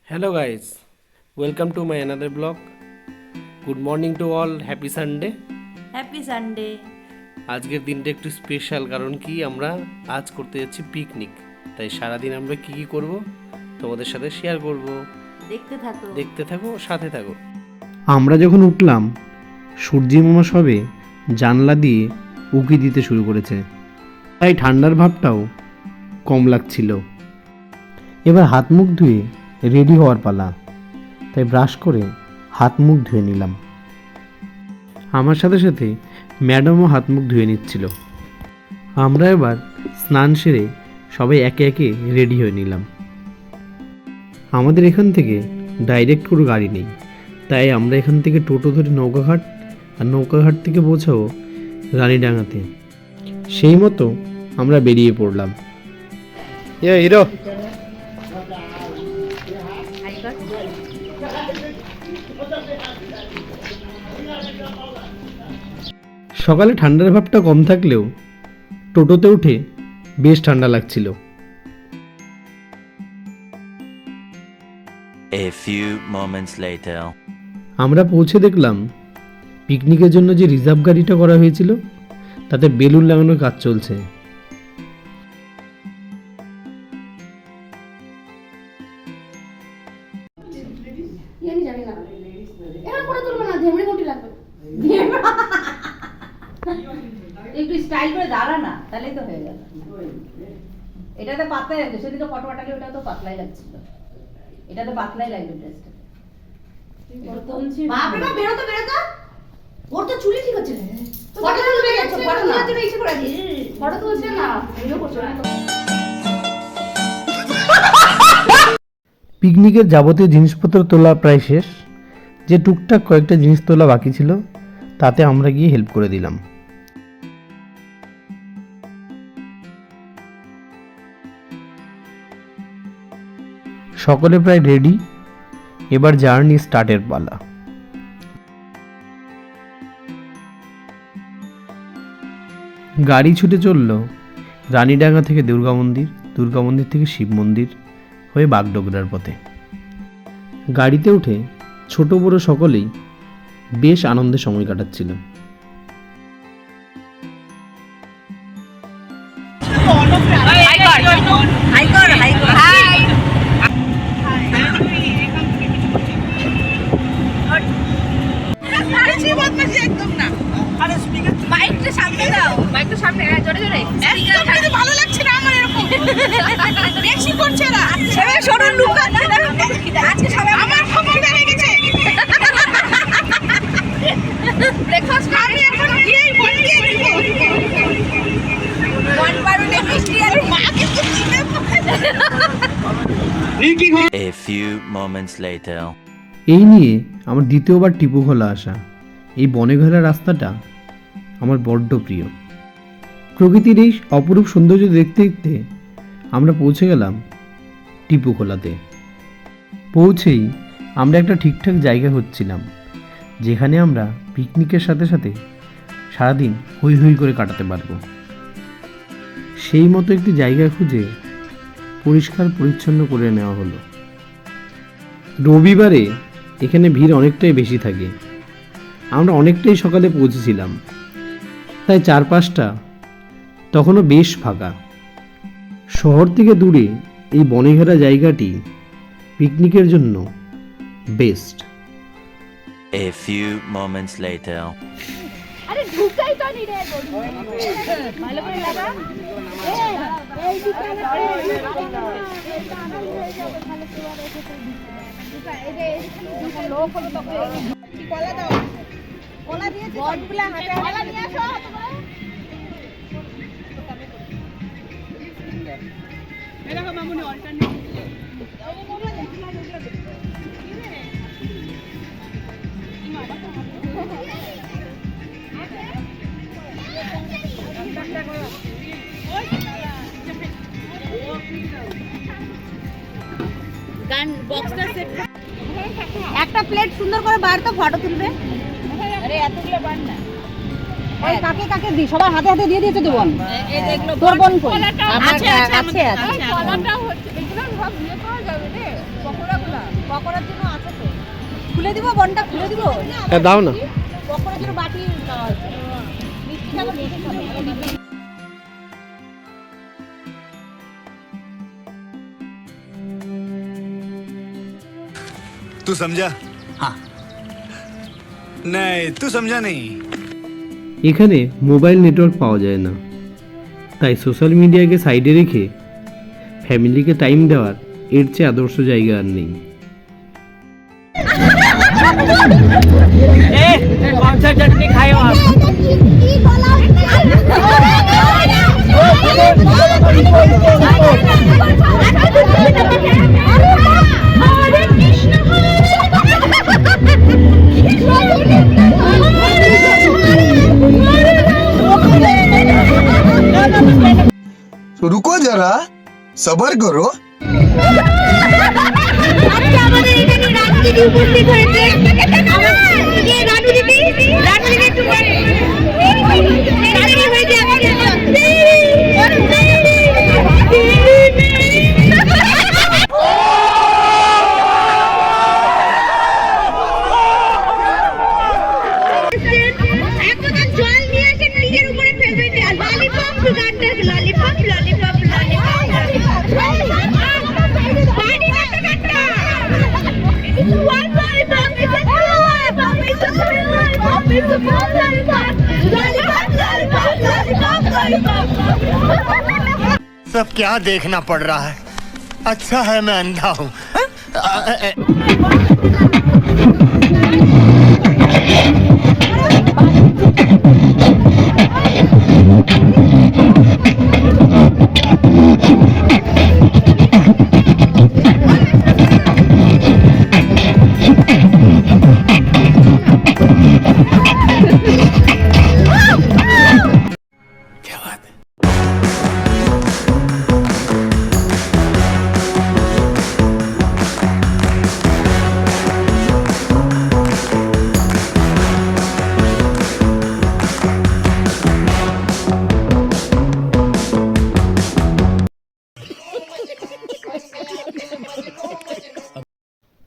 Hello guys, welcome to my another blog. Good morning to all, happy Sunday. Happy Sunday. আজকের দিনটা একটু special কারণ কি আমরা আজ করতে যাচ্ছি পিকনিক। তাই সারাদিন আমরা কি করব তোমাদের সাথে শেয়ার করব। দেখতে থাকো সাথে থাকো। আমরা যখন উঠলাম সূর্যি মামা সবে জানলা দিয়ে উকি দিতে শুরু করেছে, তাই ঠান্ডার ভাবটাও কম লাগছিল। এবার হাত মুখ ধুয়ে রেডি হওয়ার পালা, তাই ব্রাশ করে হাত মুখ ধুয়ে নিলাম। আমার সাথে সাথে ম্যাডামও হাত মুখ ধুয়ে নিচ্ছিল। আমরা এবার স্নান সেরে সবাই একে একে রেডি হয়ে নিলাম। আমাদের এখান থেকে ডাইরেক্ট কোনো গাড়ি নেই, তাই আমরা এখান থেকে টোটো ধরে নৌকাঘাট, আর নৌকাঘাট থেকে পৌঁছাবো রানীডাঙ্গাতে। সেই মতো আমরা বেরিয়ে পড়লাম। হিরো সকালে ঠান্ডার ভাবটা কম থাকলেও টোটোতে উঠে বেশ ঠান্ডা লাগছিল। A few moments later. আমরা পৌঁছে দেখলাম পিকনিকের জন্য যে রিজার্ভ গাড়িটা করা হয়েছিল তাতে বেলুন লাগানোর কাজ চলছে। একটু স্টাইল করে দাঁড়া না, তাহলেই তো হয়ে গেল। এটা তো পাতলাই লাগছে, সেদিকে ফটো পাঠালে ওটা তো পাতলাই লাগছিল, এটা তো পাতলাই লাগবে ড্রেসটা। বাপরে বাপ, বেরো তো বেরো তো, ওর তো চুলি ঠিক হচ্ছে না। ফটো তুলতে যাচ্ছে, ফটো তোলার জন্য ইচ্ছে করে দিই, ফটো তুলছে না, ভিডিও করছে না। পিকনিকের যাবতীয় জিনিসপত্র তোলা প্রায় শেষ। যে টুকটাক কয়েকটা জিনিস তোলা বাকি ছিল তাতে আমরা গিয়ে হেল্প করে দিলাম। সকলে প্রায় রেডি, এবার জার্নি স্টার্টের পালা। গাড়ি ছুটে চলল রানীডাঙ্গা থেকে দুর্গা মন্দির, দুর্গা মন্দির থেকে শিব মন্দির হয়ে বাগডোগরার পথে। গাড়িতে উঠে ছোট বড় সকলেই বেশ আনন্দে সময় কাটাচ্ছিল। ভালো লাগছে না আমার, এরকম বেশি করছে না, সবাই সরুন লুকাচ্ছে না, আজকে সবাই আমার খবর হয়ে গেছে। ব্রেকফাস্ট আমি এখন গিয়েই বলিয়ে দিব, মন বারুনে মিষ্টি আর মা কিন্তু চিনে। A few moments later. এই নিয়ে আমার দ্বিতীয়বার টিপু খোলা আসা। এই বনে ঘেরা রাস্তাটা আমার বড্ড প্রিয়। প্রকৃতির এই অপরূপ সৌন্দর্য দেখতে দেখতে আমরা পৌঁছে গেলাম টিপু খোলাতে। পৌঁছেই আমরা একটা ঠিকঠাক জায়গা হচ্ছিলাম যেখানে আমরা পিকনিকের সাথে সাথে সারাদিন হই হই করে কাটাতে পারবো। সেই মতো একটি জায়গা খুঁজে পরিষ্কার পরিচ্ছন্ন করে নেওয়া হলো। রবিবারে এখানে ভিড় অনেকটাই বেশি থাকে। আমরা অনেকটাই সকালে পৌঁছেছিলাম, তাই চারপাশটা তখনও বেশ ফাঁকা। শহর থেকে দূরে এই বনে ঘেরা জায়গাটি পিকনিকের জন্য best. A few moments later. আরে ঢুকাই তো নি রে, ভালো করে লাগা। এই দিকে না, এই লোক হলো তো কলা দাও, কলা দিয়েছি, বটগুলা হাতে কলা নিয়ে আসো। এরকম মামুনি অল্টারনেট গান বক্সটা সেট, একটা প্লেট সুন্দর করে বার তো ফটো তুলবে। আরে এতগুলো বার না, ওই কাকে কাকে দি, সবার হাতে হাতে দিয়ে দিয়েছে তো বোন। এই দেখলো তোর বোন কই? আছে আছে আছে, কলাটা হচ্ছে এগুলো সব নিয়ে পাওয়া যাবে রে, পকোড়াগুলো। দিব, বনটা খুলে দিব। দাও না। পকোড়া ছিল বাটি দেওয়া হয়েছে। মিষ্টিটা আবার মিষ্টি খাবে। तू समझा? हाँ नहीं तू समझा नहीं। এখানে মোবাইল নেটওয়ার্ক পাওয়া যায় না, তাই সোশ্যাল মিডিয়াকে সাইডে রেখে ফ্যামিলিকে টাইম দেওয়ার এর চেয়ে আদর্শ জায়গা আর নেই। कौन सा चटनी खाए हो आप? तो रुको जरा सबर करो। আজকে আমাদের এখানে রানু দিদি উপস্থিত হয়েছে। এই রানু দিদি একটু বলে। রানু দিদি হয়েছে আমাদের মধ্যে। এখন জল নিয়ে এসে নিজের উপরে ফেলবে না। ললিপপ গানটা ললিপপ ললিপপ ললিপপ পানি মাথা কাটা one lollipop is a lollipop is a lollipop is a lollipop lollipop सब क्या देखना पड़ रहा है? अच्छा है मैं अंधा हूँ।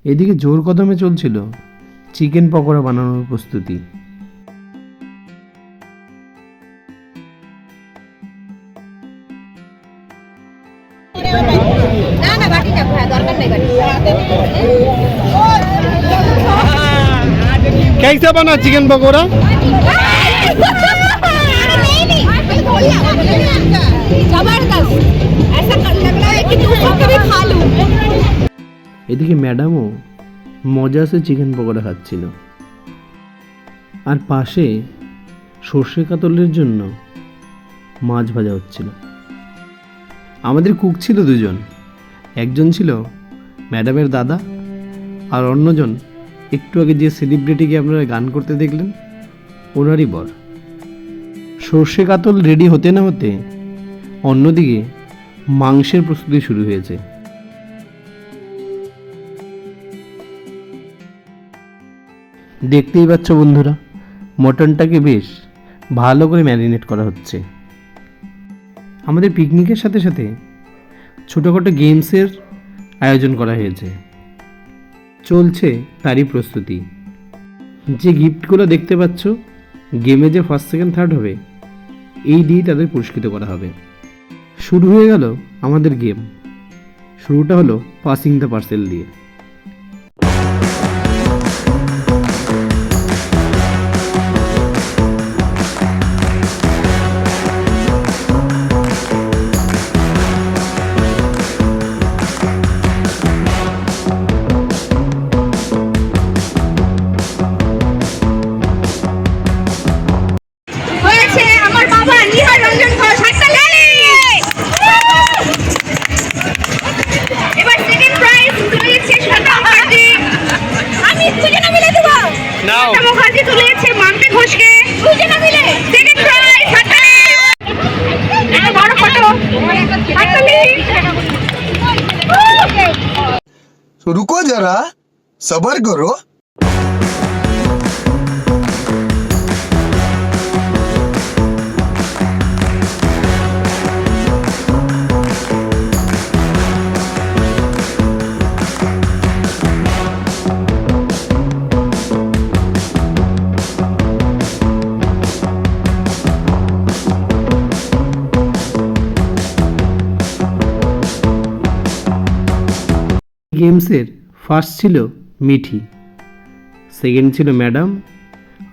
এদিকে জোর কদমে চলছিল চিকেন পকোড়া বানানোর প্রস্তুতি। না না বাটি না দরকার নেই বাটি। कैसा बना चिकन पकौड़ा? जबरदस्त ऐसा लग रहा है कि तू सबके भी खा लूं। এদিকে ম্যাডামও মজাসে চিকেন পকোড়া খাচ্ছিল, আর পাশে সর্ষে কাতলের জন্য মাছ ভাজা হচ্ছিল। আমাদের কুক ছিল দুজন, একজন ছিল ম্যাডামের দাদা, আর অন্যজন একটু আগে যে সেলিব্রিটিকে আপনারা গান করতে দেখলেন ওনারই বর। সর্ষে কাতল রেডি হতে না হতে অন্যদিকে মাংসের প্রস্তুতি শুরু হয়েছে। দেখতেই পাচ্ছ বন্ধুরা, মটনটাকে বেশ ভালো করে ম্যারিনেট করা হচ্ছে। আমাদের পিকনিকের সাথে সাথে ছোটোখাটো গেমসের আয়োজন করা হয়েছে, চলছে তারই প্রস্তুতি। যে গিফটগুলো দেখতে পাচ্ছ, গেমে যে ফার্স্ট সেকেন্ড থার্ড হবে এই দিয়েই তাদের পুরস্কৃত করা হবে। শুরু হয়ে গেল আমাদের গেম। শুরুটা হলো পাসিং দ্য পার্সেল দিয়ে। হয়েছে আমার বাবা নিহার রঞ্জন ঘোষ হাতটা লালি। এবার সেকেন্ড প্রাইজ তুলেছে শ্বেতা মুখার্জি। আমি দুজনে মিলে দেব। নাও। শ্বেতা মুখার্জি তুলেছে মান্তি ঘোষকে। দুজনে মিলে সেকেন্ড প্রাইজ হাততালি। একটা বড় ফটো হাততালি। तो रुको जरा सबर करो। গেমসের ফার্স্ট ছিল মিঠি, সেকেন্ড ছিল ম্যাডাম,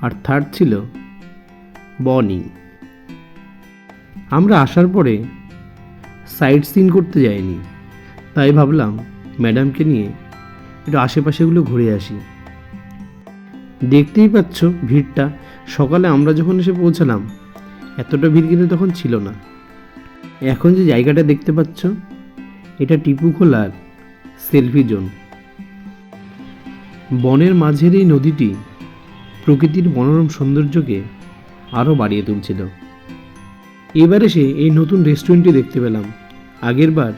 আর থার্ড ছিল বনি। আমরা আসার পরে সাইট সিন করতে যাইনি, তাই ভাবলাম ম্যাডামকে নিয়ে একটু আশেপাশেগুলো ঘুরে আসি। দেখতেই পাচ্ছ ভিড়টা, সকালে আমরা যখন এসে পৌঁছালাম এতটা ভিড় কিন্তু তখন ছিল না। এখন যে জায়গাটা দেখতে পাচ্ছ এটা টিপুখোলার সেলফি জোন। বনের মাঝের এই নদীটি প্রকৃতির মনোরম সৌন্দর্যকে আরও বাড়িয়ে তুলছিল। এবার এসে এই নতুন রেস্টুরেন্টটি দেখতে পেলাম, আগেরবার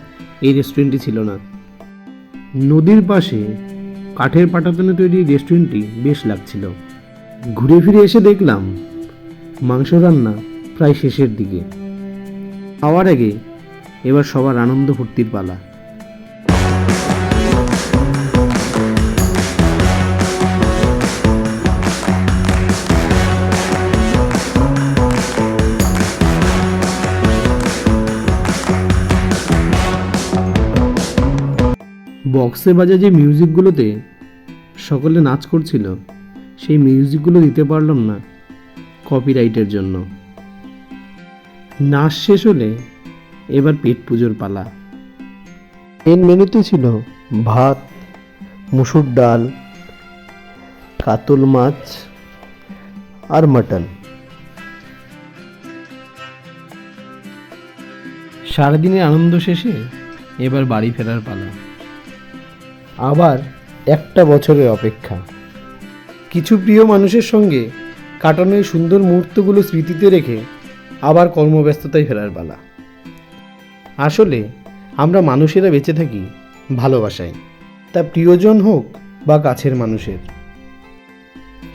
এই রেস্টুরেন্টটি ছিল না। নদীর পাশে কাঠের পাটাতনে তৈরি রেস্টুরেন্টটি বেশ লাগছিল। ঘুরে ফিরে এসে দেখলাম মাংস রান্না প্রায় শেষের দিকে। খাওয়ার আগে এবার সবার আনন্দ ফুর্তির পালা। বক্সে বাজা যে মিউজিকগুলোতে সকলে নাচ করছিল, সেই মিউজিকগুলো দিতে পারলাম না কপিরাইটের জন্য। নাচ শেষ হলে এবার পেট পুজোর পালা। মেন মেনুতে ছিল ভাত, মুসুর ডাল, কাতল মাছ আর মাটন। সারাদিনের আনন্দ শেষে এবার বাড়ি ফেরার পালা। আবার একটা বছরের অপেক্ষা। কিছু প্রিয় মানুষের সঙ্গে কাটানো এই সুন্দর মুহূর্তগুলো স্মৃতিতে রেখে আবার কর্মব্যস্ততায় ফেরার পালা। আসলে আমরা মানুষেরা বেঁচে থাকি ভালোবাসায়, তা প্রিয়জন হোক বা কাছের মানুষের।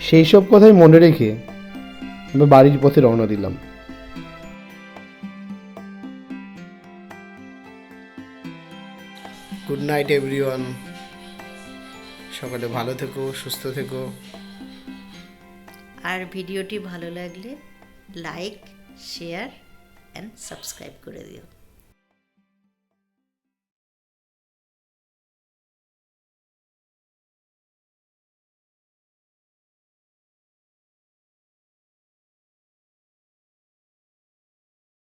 সেই সব কথাই মনে রেখে আমরা বাড়ির পথে রওনা দিলাম। Good night everyone. সকালে ভালো থেকো, সুস্থ থেকো। আর ভিডিওটি ভালো লাগলে লাইক, শেয়ার অ্যান্ড সাবস্ক্রাইব করে দিও।